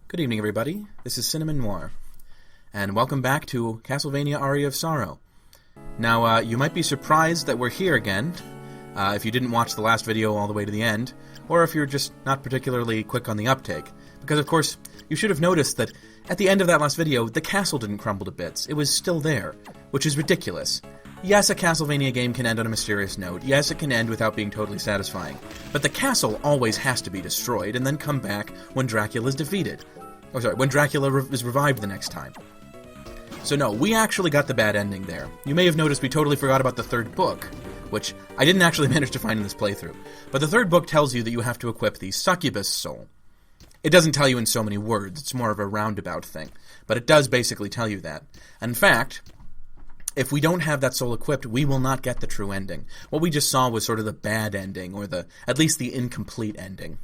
Good evening, everybody. This is Cinnamon Noir, and welcome back to Castlevania Aria of Sorrow. Now, you might be surprised that we're here again, if you didn't watch the last video all the way to the end, or if you're just not particularly quick on the uptake, because, of course, you should have noticed that at the end of that last video, the castle didn't crumble to bits. It was still there, which is ridiculous. Yes, a Castlevania game can end on a mysterious note. Yes, it can end without being totally satisfying. But the castle always has to be destroyed and then come back when Dracula's defeated. Oh, sorry, when Dracula is revived the next time. So no, we actually got the bad ending there. You may have noticed we totally forgot about the third book, which I didn't actually manage to find in this playthrough. But the third book tells you that you have to equip the succubus soul. It doesn't tell you in so many words, it's more of a roundabout thing. But it does basically tell you that. In fact, if we don't have that soul equipped, we will not get the true ending. What we just saw was sort of the bad ending, or at least the incomplete ending.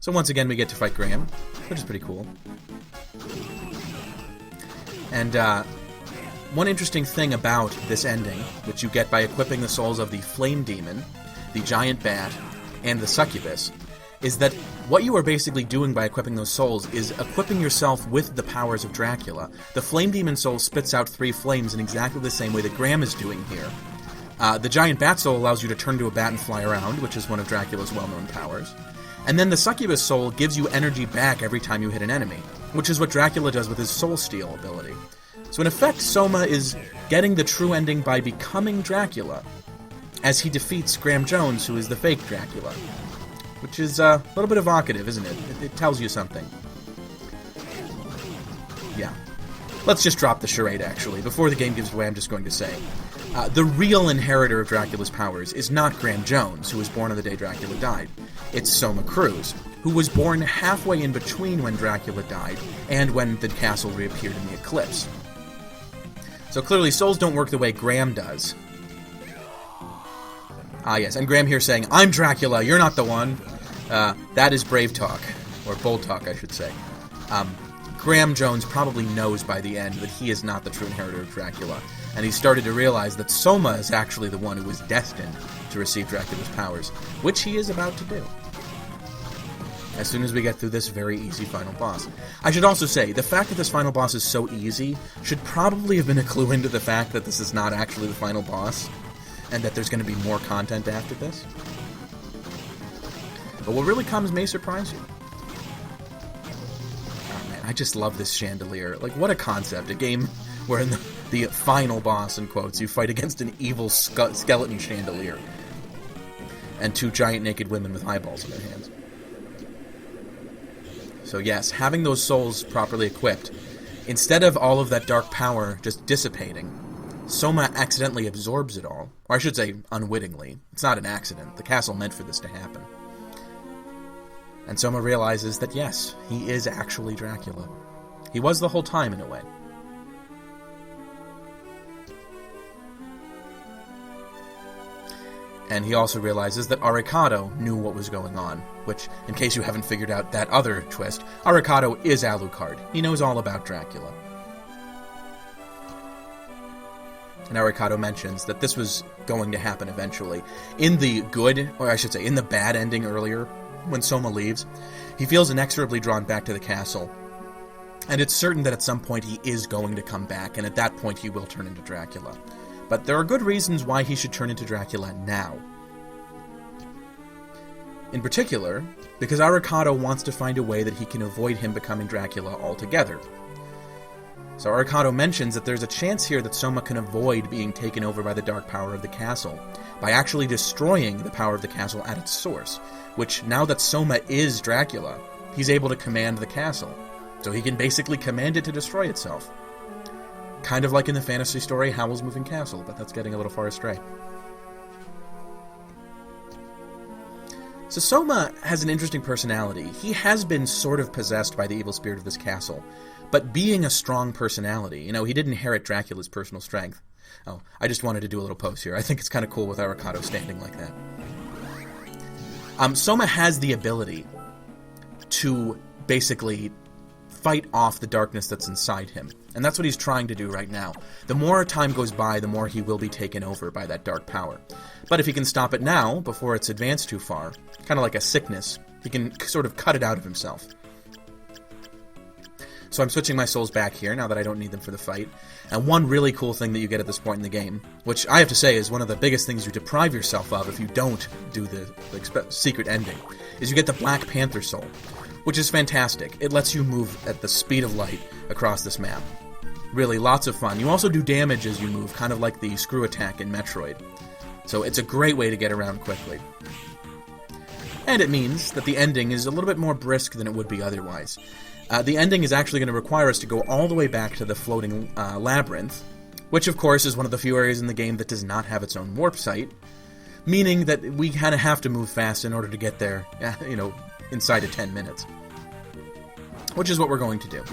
So once again, we get to fight Graham, which is pretty cool. And one interesting thing about this ending, which you get by equipping the souls of the Flame Demon, the Giant Bat, and the Succubus, is that what you are basically doing by equipping those souls is equipping yourself with the powers of Dracula. The Flame Demon soul spits out 3 flames in exactly the same way that Graham is doing here. The Giant Bat soul allows you to turn to a bat and fly around, which is one of Dracula's well-known powers. And then the Succubus soul gives you energy back every time you hit an enemy, which is what Dracula does with his Soul Steal ability. So in effect, Soma is getting the true ending by becoming Dracula, as he defeats Graham Jones, who is the fake Dracula. Which is a little bit evocative, isn't it? It tells you something. Yeah. Let's just drop the charade, actually. Before the game gives away, I'm just going to say, the real inheritor of Dracula's powers is not Graham Jones, who was born on the day Dracula died. It's Soma Cruz, who was born halfway in between when Dracula died and when the castle reappeared in the eclipse. So clearly, souls don't work the way Graham does. Ah, yes, and Graham here saying, "I'm Dracula, you're not the one." That is brave talk, or bold talk, I should say. Graham Jones probably knows by the end that he is not the true inheritor of Dracula, and he started to realize that Soma is actually the one who is destined to receive Dracula's powers, which he is about to do. As soon as we get through this very easy final boss. I should also say, the fact that this final boss is so easy should probably have been a clue into the fact that this is not actually the final boss, and that there's going to be more content after this. But what really comes may surprise you. Oh man, I just love this chandelier. Like, what a concept. A game where in the final boss, in quotes, you fight against an evil skeleton chandelier. And 2 giant naked women with eyeballs in their hands. So yes, having those souls properly equipped, instead of all of that dark power just dissipating, Soma accidentally absorbs it all. Or I should say, unwittingly. It's not an accident. The castle meant for this to happen. And Soma realizes that yes, he is actually Dracula. He was the whole time, in a way. And he also realizes that Arikado knew what was going on, which, in case you haven't figured out that other twist, Arikado is Alucard. He knows all about Dracula. And Arikado mentions that this was going to happen eventually. In the good, or I should say, in the bad ending earlier, when Soma leaves, he feels inexorably drawn back to the castle. And it's certain that at some point he is going to come back, and at that point he will turn into Dracula. But there are good reasons why he should turn into Dracula now. In particular, because Arikado wants to find a way that he can avoid him becoming Dracula altogether. So Arikado mentions that there's a chance here that Soma can avoid being taken over by the dark power of the castle, by actually destroying the power of the castle at its source, which, now that Soma is Dracula, he's able to command the castle. So he can basically command it to destroy itself. Kind of like in the fantasy story Howl's Moving Castle, but that's getting a little far astray. So Soma has an interesting personality. He has been sort of possessed by the evil spirit of this castle, but being a strong personality, he didn't inherit Dracula's personal strength. Oh, I just wanted to do a little pose here. I think it's kind of cool with Arikado standing like that. Soma has the ability to basically fight off the darkness that's inside him. And that's what he's trying to do right now. The more time goes by, the more he will be taken over by that dark power. But if he can stop it now, before it's advanced too far, kind of like a sickness, he can sort of cut it out of himself. So I'm switching my souls back here, now that I don't need them for the fight. And one really cool thing that you get at this point in the game, which I have to say is one of the biggest things you deprive yourself of if you don't do the secret ending, is you get the Black Panther soul, which is fantastic. It lets you move at the speed of light across this map. Really, lots of fun. You also do damage as you move, kind of like the screw attack in Metroid. So it's a great way to get around quickly. And it means that the ending is a little bit more brisk than it would be otherwise. The ending is actually going to require us to go all the way back to the floating labyrinth, which of course is one of the few areas in the game that does not have its own warp site, meaning that we kind of have to move fast in order to get there, inside of 10 minutes. Which is what we're going to do.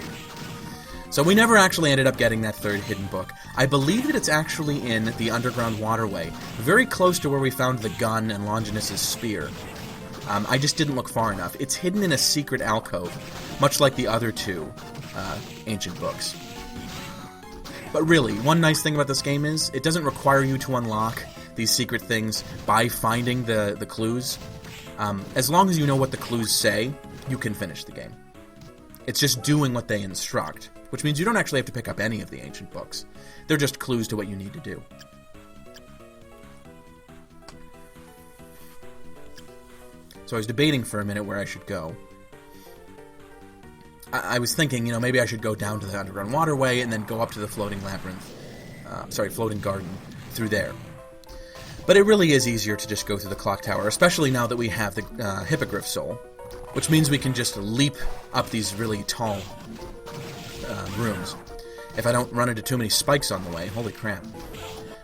So we never actually ended up getting that third hidden book. I believe that it's actually in the underground waterway, very close to where we found the gun and Longinus's spear. I just didn't look far enough. It's hidden in a secret alcove, much like the other two ancient books. But really, one nice thing about this game is it doesn't require you to unlock these secret things by finding the clues. As long as you know what the clues say, you can finish the game. It's just doing what they instruct, which means you don't actually have to pick up any of the ancient books. They're just clues to what you need to do. So I was debating for a minute where I should go. I was thinking, maybe I should go down to the underground waterway and then go up to the floating labyrinth. Floating garden through there. But it really is easier to just go through the clock tower, especially now that we have the Hippogriff soul, which means we can just leap up these really tall rooms. If I don't run into too many spikes on the way, holy crap.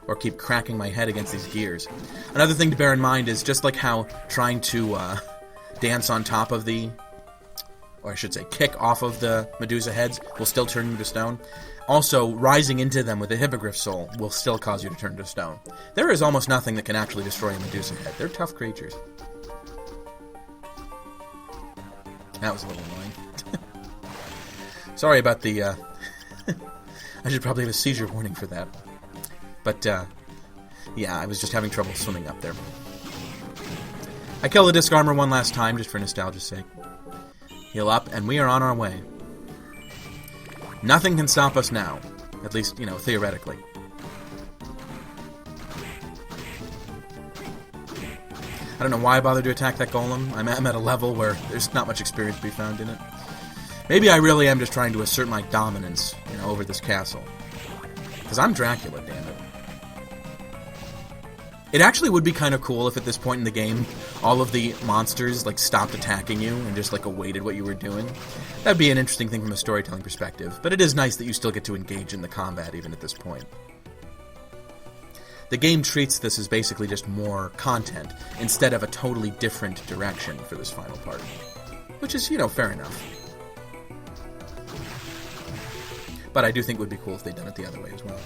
Or keep cracking my head against these gears. Another thing to bear in mind is just like how trying to dance on top of or I should say kick off of the Medusa heads will still turn you to stone. Also, rising into them with the Hippogriff soul will still cause you to turn to stone. There is almost nothing that can actually destroy a Medusa head. They're tough creatures. That was a little annoying. Sorry about the... I should probably have a seizure warning for that. But, yeah, I was just having trouble swimming up there. I killed the disc armor one last time, just for nostalgia's sake. Heal up, and we are on our way. Nothing can stop us now. At least, theoretically. I don't know why I bothered to attack that golem. I'm at a level where there's not much experience to be found in it. Maybe I really am just trying to assert my dominance, over this castle. Because I'm Dracula, damn it. It actually would be kind of cool if at this point in the game, all of the monsters, stopped attacking you and just, awaited what you were doing. That'd be an interesting thing from a storytelling perspective, but it is nice that you still get to engage in the combat even at this point. The game treats this as basically just more content, instead of a totally different direction for this final part. Which is, fair enough. But I do think it would be cool if they'd done it the other way as well.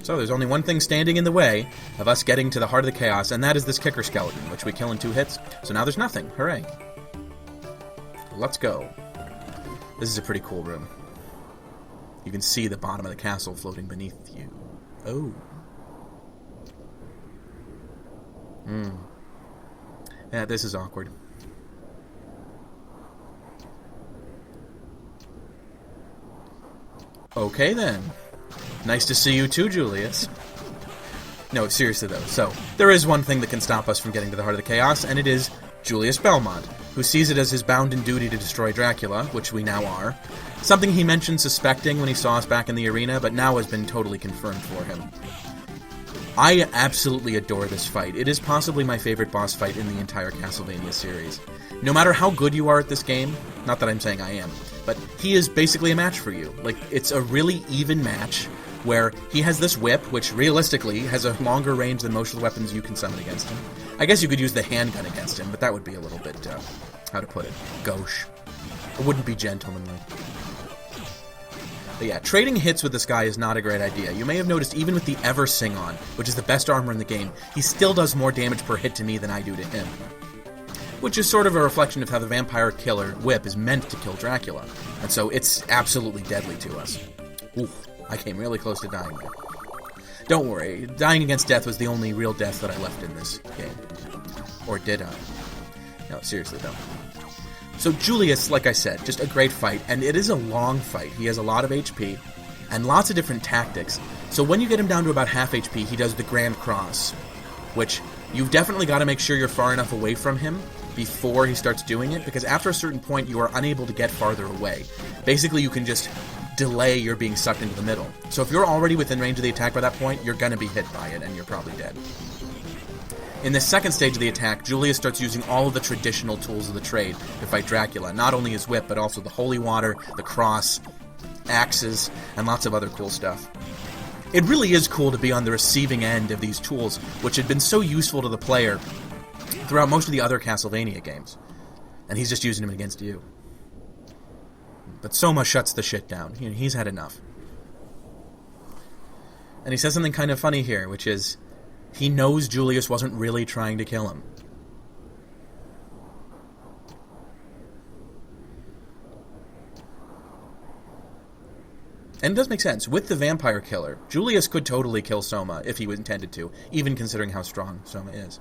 So there's only one thing standing in the way of us getting to the heart of the chaos, and that is this kicker skeleton, which we kill in 2 hits. So now there's nothing. Hooray. Let's go. This is a pretty cool room. You can see the bottom of the castle floating beneath you. Oh. Yeah, this is awkward. Okay, then. Nice to see you too, Julius. No, seriously though. So, there is one thing that can stop us from getting to the heart of the chaos, and it is Julius Belmont, who sees it as his bounden duty to destroy Dracula, which we now are. Something he mentioned suspecting when he saw us back in the arena, but now has been totally confirmed for him. I absolutely adore this fight. It is possibly my favorite boss fight in the entire Castlevania series. No matter how good you are at this game, not that I'm saying I am, but he is basically a match for you. It's a really even match where he has this whip, which realistically has a longer range than most of the weapons you can summon against him. I guess you could use the handgun against him, but that would be a little bit, how to put it, gauche. It wouldn't be gentlemanly. But yeah, trading hits with this guy is not a great idea. You may have noticed even with the Ever Sing on, which is the best armor in the game, he still does more damage per hit to me than I do to him. which is sort of a reflection of how the vampire killer whip is meant to kill Dracula, and so it's absolutely deadly to us. Oof, I came really close to dying there. Don't worry, dying against death was the only real death that I left in this game. Or did I? No, seriously though. So Julius, like I said, just a great fight, and it is a long fight. He has a lot of HP, and lots of different tactics. So when you get him down to about half HP, he does the Grand Cross, which you've definitely got to make sure you're far enough away from him before he starts doing it, because after a certain point, you are unable to get farther away. Basically, you can just delay your being sucked into the middle. So if you're already within range of the attack by that point, you're going to be hit by it, and you're probably dead. In the second stage of the attack, Julius starts using all of the traditional tools of the trade to fight Dracula. Not only his whip, but also the holy water, the cross, axes, and lots of other cool stuff. It really is cool to be on the receiving end of these tools, which had been so useful to the player throughout most of the other Castlevania games. And he's just using them against you. But Soma shuts the shit down. He's had enough. And he says something kind of funny here, which is, he knows Julius wasn't really trying to kill him. And it does make sense. With the vampire killer, Julius could totally kill Soma if he was intended to, even considering how strong Soma is.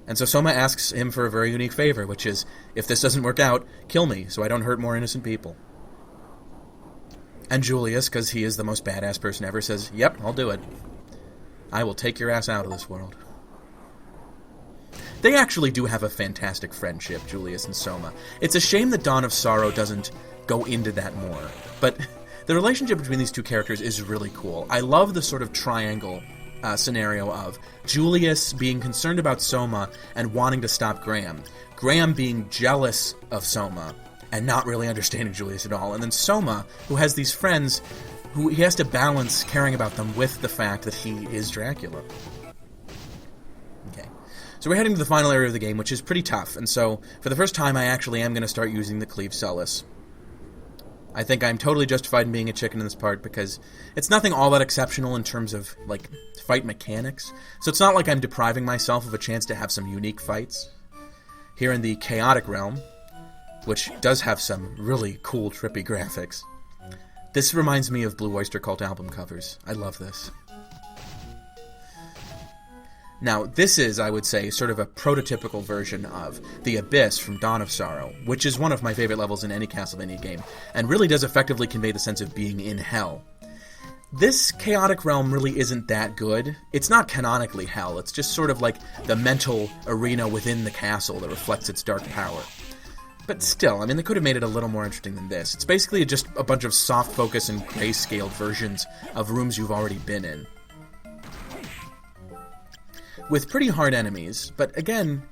And so Soma asks him for a very unique favor, which is, if this doesn't work out, kill me so I don't hurt more innocent people. And Julius, because he is the most badass person ever, says, yep, I'll do it. I will take your ass out of this world. They actually do have a fantastic friendship, Julius and Soma. It's a shame that Dawn of Sorrow doesn't go into that more. But the relationship between these two characters is really cool. I love the sort of triangle scenario of Julius being concerned about Soma and wanting to stop Graham. Graham being jealous of Soma and not really understanding Julius at all. And then Soma, who has these friends who he has to balance caring about them with the fact that he is Dracula. Okay. So we're heading to the final area of the game, which is pretty tough. And so, for the first time, I actually am going to start using the Cleave Sullus. I think I'm totally justified in being a chicken in this part, because it's nothing all that exceptional in terms of, like, fight mechanics. So it's not like I'm depriving myself of a chance to have some unique fights. Here in the Chaotic Realm, which does have some really cool, trippy graphics. This reminds me of Blue Oyster Cult album covers. I love this. Now, this is, I would say, sort of a prototypical version of the Abyss from Dawn of Sorrow, which is one of my favorite levels in any Castlevania game, and really does effectively convey the sense of being in hell. This Chaotic Realm really isn't that good. It's not canonically hell, it's just sort of like the mental arena within the castle that reflects its dark power. But still, I mean, they could have made it a little more interesting than this. It's basically just a bunch of soft focus and grayscaled versions of rooms you've already been in. With pretty hard enemies, but again,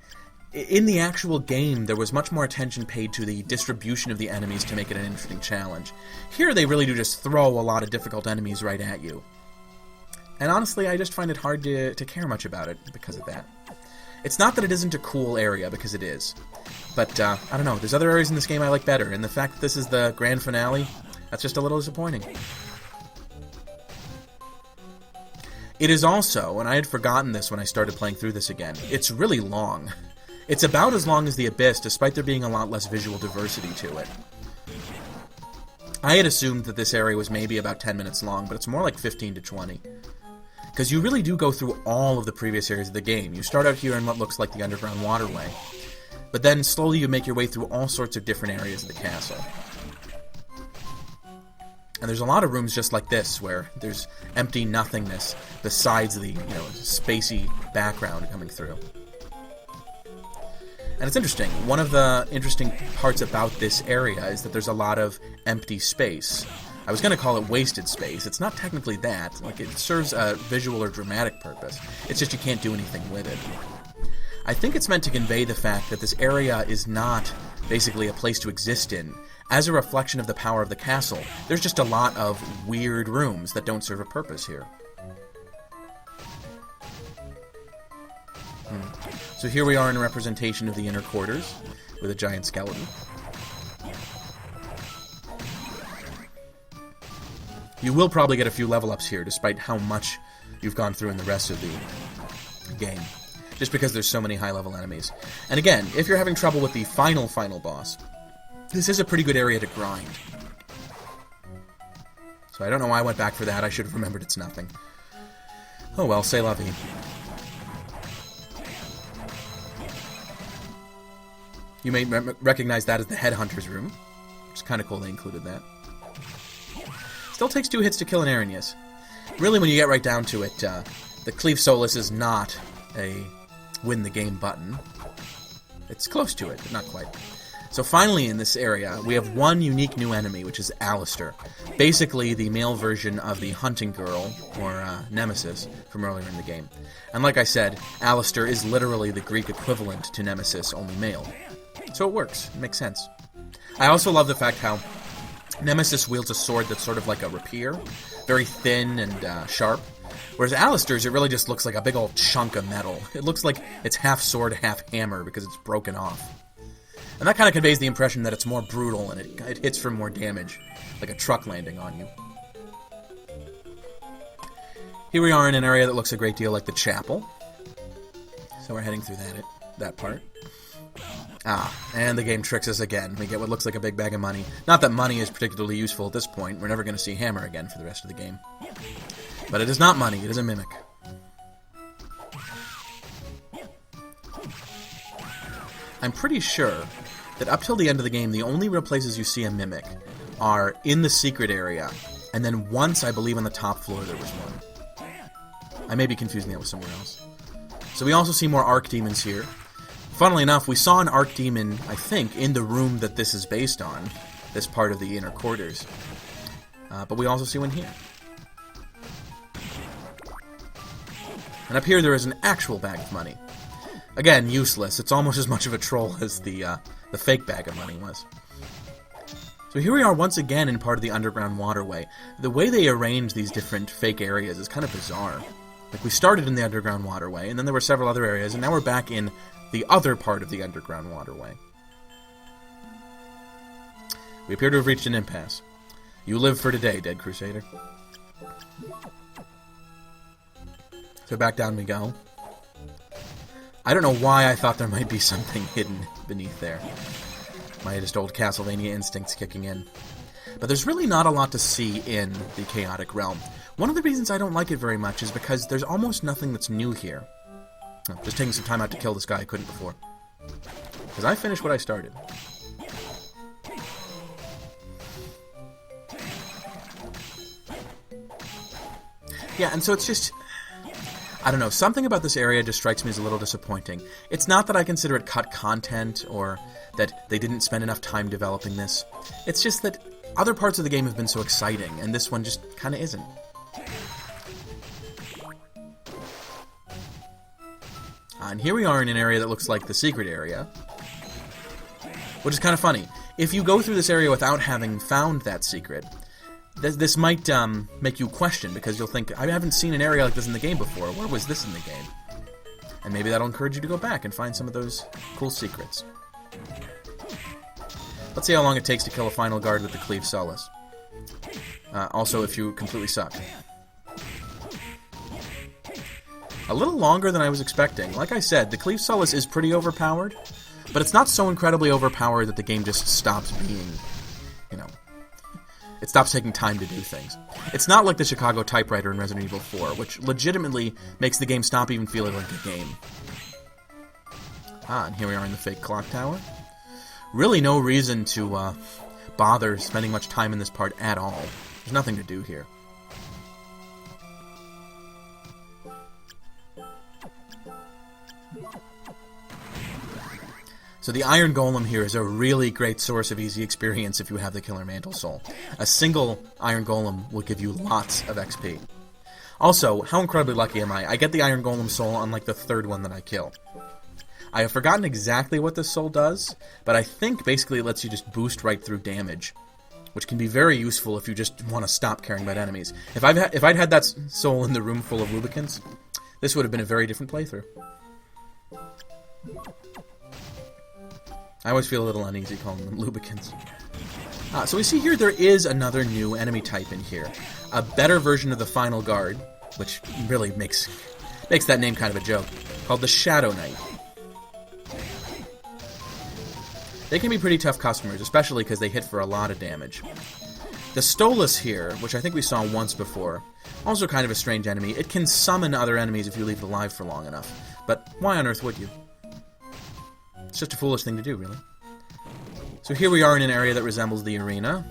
in the actual game, there was much more attention paid to the distribution of the enemies to make it an interesting challenge. Here, they really do just throw a lot of difficult enemies right at you. And honestly, I just find it hard to care much about it because of that. It's not that it isn't a cool area, because it is. But, I don't know, there's other areas in this game I like better, and the fact that this is the grand finale, that's just a little disappointing. It is also, and I had forgotten this when I started playing through this again, it's really long. It's about as long as the Abyss, despite there being a lot less visual diversity to it. I had assumed that this area was maybe about 10 minutes long, but it's more like 15 to 20. Because you really do go through all of the previous areas of the game. You start out here in what looks like the underground waterway, but then slowly you make your way through all sorts of different areas of the castle. And there's a lot of rooms just like this, where there's empty nothingness besides the, spacey background coming through. And it's interesting. One of the interesting parts about this area is that there's a lot of empty space. I was going to call it wasted space. It's not technically that. Like, it serves a visual or dramatic purpose. It's just you can't do anything with it. I think it's meant to convey the fact that this area is not basically a place to exist in. As a reflection of the power of the castle, there's just a lot of weird rooms that don't serve a purpose here. So here we are in a representation of the inner quarters, with a giant skeleton. You will probably get a few level ups here, despite how much you've gone through in the rest of the game. just because there's so many high-level enemies. And again, if you're having trouble with the final boss, this is a pretty good area to grind. So I don't know why I went back for that. I should have remembered it's nothing. Oh well, c'est la vie. You may recognize that as the Headhunter's room, which is kind of cool they included that. Still takes 2 hits to kill an Arrhenius. Really, when you get right down to it, the Cleave Solus is not a win-the-game button. It's close to it, but not quite. So finally in this area, we have one unique new enemy, which is Alistair. Basically the male version of the hunting girl, or Nemesis, from earlier in the game. And like I said, Alistair is literally the Greek equivalent to Nemesis, only male. So it works. It makes sense. I also love the fact how Nemesis wields a sword that's sort of like a rapier, very thin and sharp. Whereas Alistair's, it really just looks like a big old chunk of metal. It looks like it's half sword, half hammer, because it's broken off. And that kind of conveys the impression that it's more brutal and it hits for more damage, like a truck landing on you. Here we are in an area that looks a great deal like the chapel. So we're heading through that part. And the game tricks us again. We get what looks like a big bag of money. Not that money is particularly useful at this point. We're never going to see Hammer again for the rest of the game. But it is not money, it is a mimic. I'm pretty sure that up till the end of the game, the only real places you see a mimic are in the secret area, and then once, I believe, on the top floor there was one. I may be confusing that with somewhere else. So we also see more Archdemons here. Funnily enough, we saw an Archdemon, I think, in the room that this is based on, this part of the inner quarters. But we also see one here. And up here there is an actual bag of money. Again, useless. It's almost as much of a troll as the fake bag of money was. So here we are once again in part of the underground waterway. The way they arrange these different fake areas is kind of bizarre. Like, we started in the underground waterway, and then there were several other areas, and now we're back in the other part of the underground waterway. We appear to have reached an impasse. You live for today, dead Crusader. So back down we go. I don't know why I thought there might be something hidden beneath there. My just old Castlevania instincts kicking in. But there's really not a lot to see in the Chaotic Realm. One of the reasons I don't like it very much is because there's almost nothing that's new here. Oh, just taking some time out to kill this guy I couldn't before. Because I finished what I started. Yeah, and so it's just... I don't know, something about this area just strikes me as a little disappointing. It's not that I consider it cut content, or that they didn't spend enough time developing this. It's just that other parts of the game have been so exciting, and this one just kind of isn't. And here we are in an area that looks like the secret area, which is kind of funny. If you go through this area without having found that secret, this might make you question, because you'll think, I haven't seen an area like this in the game before. Where was this in the game? And maybe that'll encourage you to go back and find some of those cool secrets. Let's see how long it takes to kill a final guard with the Cleave Solus. Also, if you completely suck. A little longer than I was expecting. Like I said, the Cleave Solus is pretty overpowered, but it's not so incredibly overpowered that the game just stops being, you know... It stops taking time to do things. It's not like the Chicago typewriter in Resident Evil 4, which legitimately makes the game stop even feeling like a game. And here we are in the fake clock tower. Really no reason to bother spending much time in this part at all. There's nothing to do here. So the Iron Golem here is a really great source of easy experience if you have the Killer Mantle Soul. A single Iron Golem will give you lots of XP. Also, how incredibly lucky am I? I get the Iron Golem Soul on like the third one that I kill. I have forgotten exactly what this soul does, but I think basically it lets you just boost right through damage, which can be very useful if you just want to stop caring about enemies. If I'd had that soul in the room full of Lubicants, this would have been a very different playthrough. I always feel a little uneasy calling them Lubicants. So we see here there is another new enemy type in here. A better version of the final guard, which really makes Makes that name kind of a joke. Called the Shadow Knight. They can be pretty tough customers, especially because they hit for a lot of damage. The Stolas here, which I think we saw once before, also kind of a strange enemy. It can summon other enemies if you leave it alive for long enough. But why on earth would you? It's just a foolish thing to do, really. So here we are in an area that resembles the arena.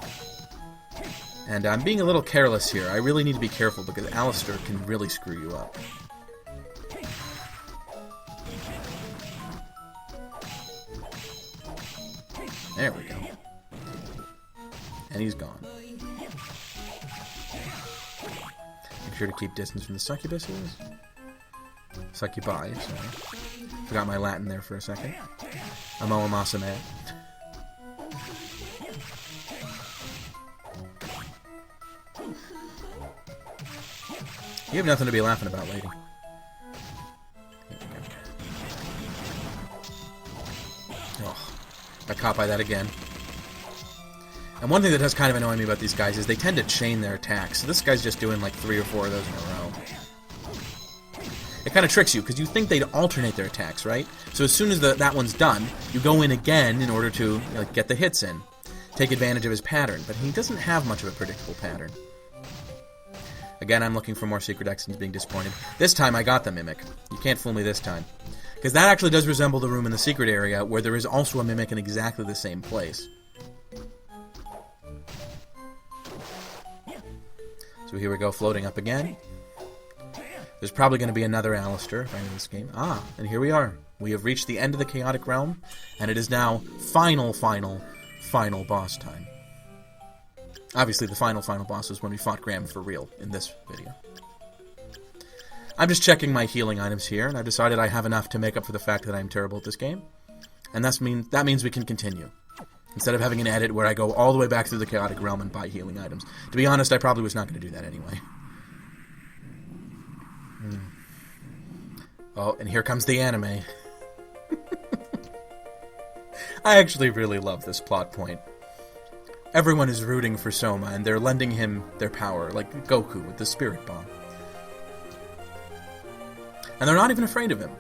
And I'm being a little careless here. I really need to be careful because Alistair can really screw you up. There we go. And he's gone. Make sure to keep distance from the succubuses. Succubi, sorry. Forgot my Latin there for a second. Amo amasame. You have nothing to be laughing about, lady. Oh, got caught by that again. And one thing that does kind of annoy me about these guys is they tend to chain their attacks. So this guy's just doing like 3 or 4 of those in a row. It kind of tricks you, because you think they'd alternate their attacks, right? So as soon as that one's done, you go in again in order to get the hits in. Take advantage of his pattern, but he doesn't have much of a predictable pattern. Again, I'm looking for more secret exits, being disappointed. This time I got the Mimic. You can't fool me this time. Because that actually does resemble the room in the secret area, where there is also a Mimic in exactly the same place. So here we go, floating up again. There's probably going to be another Alistair by the end of this game. Ah, and here we are. We have reached the end of the Chaotic Realm, and it is now final boss time. Obviously, the final boss was when we fought Graham for real in this video. I'm just checking my healing items here, and I've decided I have enough to make up for the fact that I'm terrible at this game. And that means we can continue. Instead of having an edit where I go all the way back through the Chaotic Realm and buy healing items. To be honest, I probably was not going to do that anyway. Oh, and here comes the anime. I actually really love this plot point. Everyone is rooting for Soma, and they're lending him their power, like Goku with the Spirit Bomb. And they're not even afraid of him.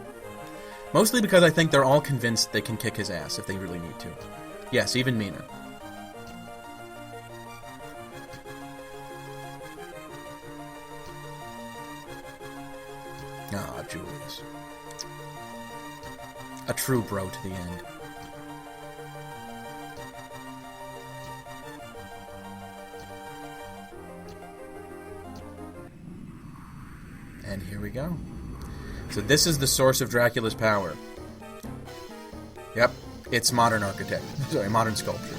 Mostly because I think they're all convinced they can kick his ass if they really need to. Yes, even Mina. Ah, Julius. A true bro to the end. And here we go. So this is the source of Dracula's power. Yep, it's modern architecture. Sorry, modern sculpture.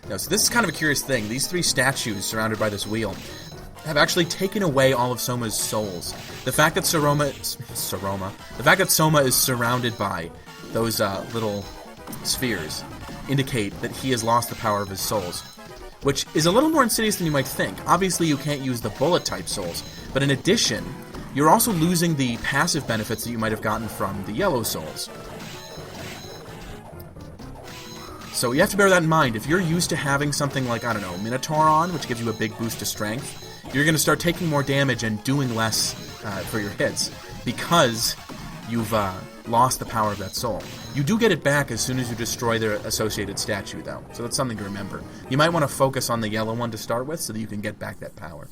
No, so this is kind of a curious thing. These 3 statues surrounded by this wheel have actually taken away all of Soma's souls. The fact that Soma is surrounded by those little spheres indicate that he has lost the power of his souls, which is a little more insidious than you might think. Obviously, you can't use the bullet-type souls, but in addition, you're also losing the passive benefits that you might have gotten from the yellow souls. So you have to bear that in mind. If you're used to having something like, I don't know, Minotaur on, which gives you a big boost to strength, you're going to start taking more damage and doing less for your hits because you've lost the power of that soul. You do get it back as soon as you destroy their associated statue, though, so that's something to remember. You might want to focus on the yellow one to start with so that you can get back that power.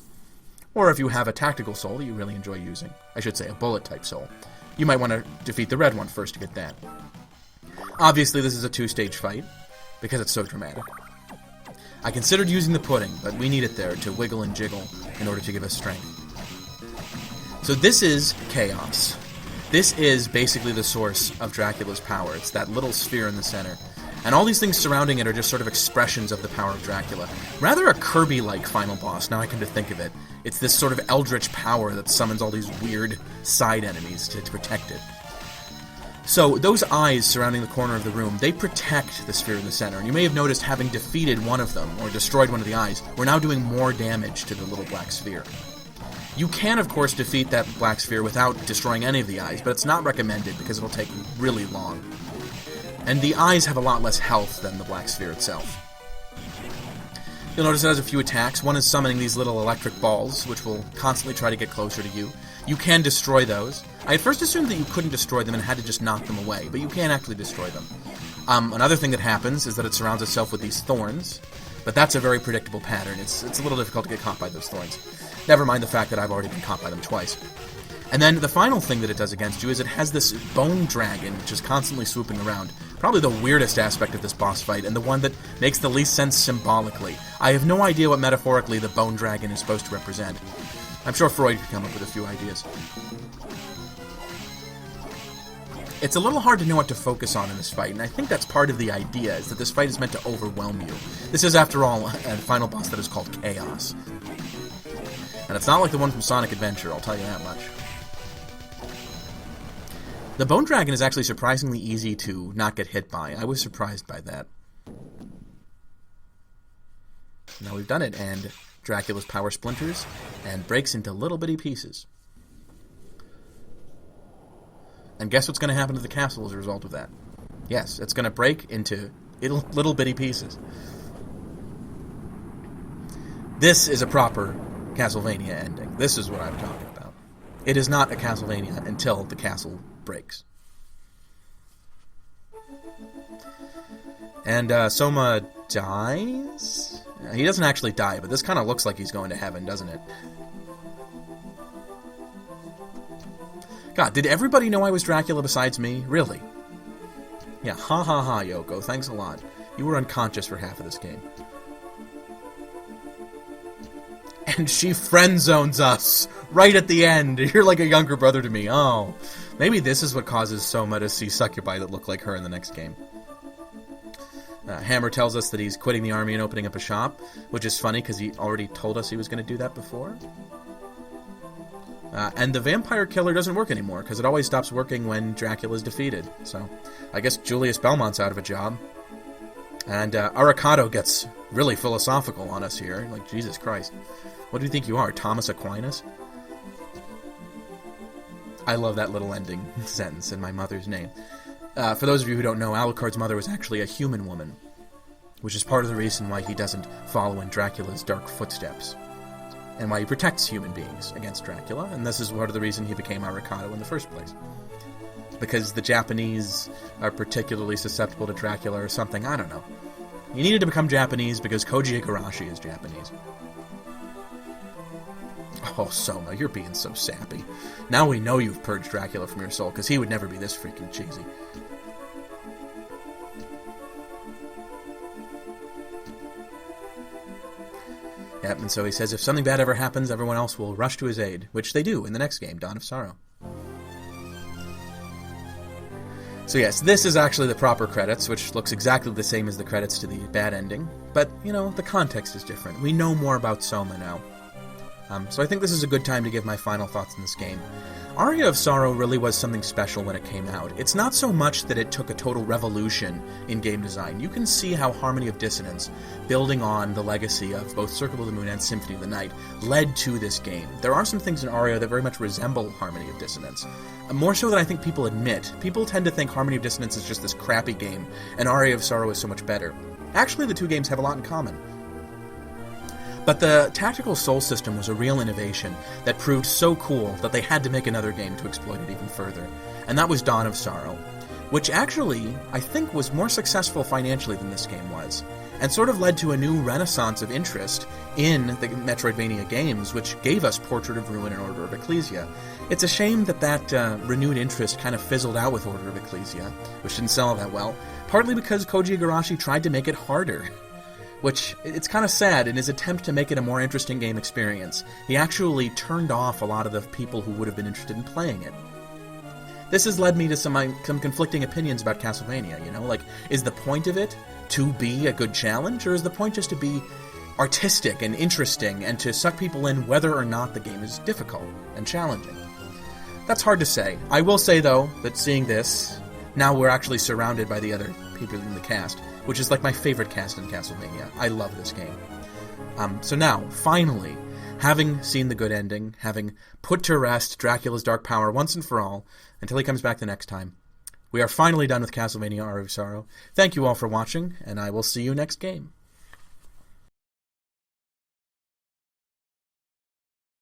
Or if you have a tactical soul that you really enjoy using, I should say a bullet-type soul, you might want to defeat the red one first to get that. Obviously, this is a 2-stage fight, because it's so dramatic. I considered using the pudding, but we need it there to wiggle and jiggle in order to give us strength. So this is chaos. This is basically the source of Dracula's power. It's that little sphere in the center. And all these things surrounding it are just sort of expressions of the power of Dracula. Rather a Kirby-like final boss, now I come to think of it. It's this sort of eldritch power that summons all these weird side enemies to protect it. So, those eyes surrounding the corner of the room, they protect the sphere in the center. And you may have noticed, having defeated one of them, or destroyed one of the eyes, we're now doing more damage to the little black sphere. You can, of course, defeat that black sphere without destroying any of the eyes, but it's not recommended because it'll take really long. And the eyes have a lot less health than the black sphere itself. You'll notice it has a few attacks. One is summoning these little electric balls, which will constantly try to get closer to you. You can destroy those. I at first assumed that you couldn't destroy them and had to just knock them away, but you can actually destroy them. Another thing that happens is that it surrounds itself with these thorns, but that's a very predictable pattern. It's a little difficult to get caught by those thorns. Never mind the fact that I've already been caught by them twice. And then the final thing that it does against you is it has this bone dragon, which is constantly swooping around. Probably the weirdest aspect of this boss fight, and the one that makes the least sense symbolically. I have no idea what metaphorically the bone dragon is supposed to represent. I'm sure Freud could come up with a few ideas. It's a little hard to know what to focus on in this fight, and I think that's part of the idea, is that this fight is meant to overwhelm you. This is, after all, a final boss that is called Chaos. And it's not like the one from Sonic Adventure, I'll tell you that much. The Bone Dragon is actually surprisingly easy to not get hit by. I was surprised by that. Now we've done it, and Dracula's power splinters and breaks into little bitty pieces. And guess what's going to happen to the castle as a result of that? Yes, it's going to break into little bitty pieces. This is a proper Castlevania ending. This is what I'm talking about. It is not a Castlevania until the castle breaks. And Soma dies? He doesn't actually die, but this kind of looks like he's going to heaven, doesn't it? God, did everybody know I was Dracula besides me? Really? Yeah, ha ha ha, Yoko. Thanks a lot. You were unconscious for half of this game. And she friend zones us right at the end. You're like a younger brother to me. Oh, maybe this is what causes Soma to see succubi that look like her in the next game. Hammer tells us that he's quitting the army and opening up a shop, which is funny because he already told us he was going to do that before. And the vampire killer doesn't work anymore because it always stops working when Dracula's defeated. So I guess Julius Belmont's out of a job. And Aricado gets really philosophical on us here. Like, Jesus Christ. What do you think you are, Thomas Aquinas? I love that little ending sentence in my mother's name. For those of you who don't know, Alucard's mother was actually a human woman, which is part of the reason why he doesn't follow in Dracula's dark footsteps, and why he protects human beings against Dracula, and this is part of the reason he became Aricado in the first place. Because the Japanese are particularly susceptible to Dracula or something, I don't know. He needed to become Japanese because Koji Igarashi is Japanese. Oh, Soma, you're being so sappy. Now we know you've purged Dracula from your soul, because he would never be this freaking cheesy. Yep, and so he says if something bad ever happens, everyone else will rush to his aid, which they do in the next game, Dawn of Sorrow. So yes, this is actually the proper credits, which looks exactly the same as the credits to the bad ending, but, you know, the context is different. We know more about Soma now. So I think this is a good time to give my final thoughts on this game. Aria of Sorrow really was something special when it came out. It's not so much that it took a total revolution in game design. You can see how Harmony of Dissonance, building on the legacy of both Circle of the Moon and Symphony of the Night, led to this game. There are some things in Aria that very much resemble Harmony of Dissonance. More so than I think people admit. People tend to think Harmony of Dissonance is just this crappy game, and Aria of Sorrow is so much better. Actually, the two games have a lot in common. But the Tactical Soul system was a real innovation that proved so cool that they had to make another game to exploit it even further. And that was Dawn of Sorrow, which actually, I think, was more successful financially than this game was, and sort of led to a new renaissance of interest in the Metroidvania games, which gave us Portrait of Ruin and Order of Ecclesia. It's a shame that renewed interest kind of fizzled out with Order of Ecclesia, which didn't sell that well, partly because Koji Igarashi tried to make it harder. Which, it's kind of sad, in his attempt to make it a more interesting game experience. He actually turned off a lot of the people who would have been interested in playing it. This has led me to some conflicting opinions about Castlevania, you know? Like, is the point of it to be a good challenge, or is the point just to be artistic and interesting, and to suck people in whether or not the game is difficult and challenging? That's hard to say. I will say, though, that seeing this, now we're actually surrounded by the other people in the cast, which is like my favorite cast in Castlevania. I love this game. So now, finally, having seen the good ending, having put to rest Dracula's dark power once and for all, until he comes back the next time, we are finally done with Castlevania Aria of Sorrow. Thank you all for watching, and I will see you next game.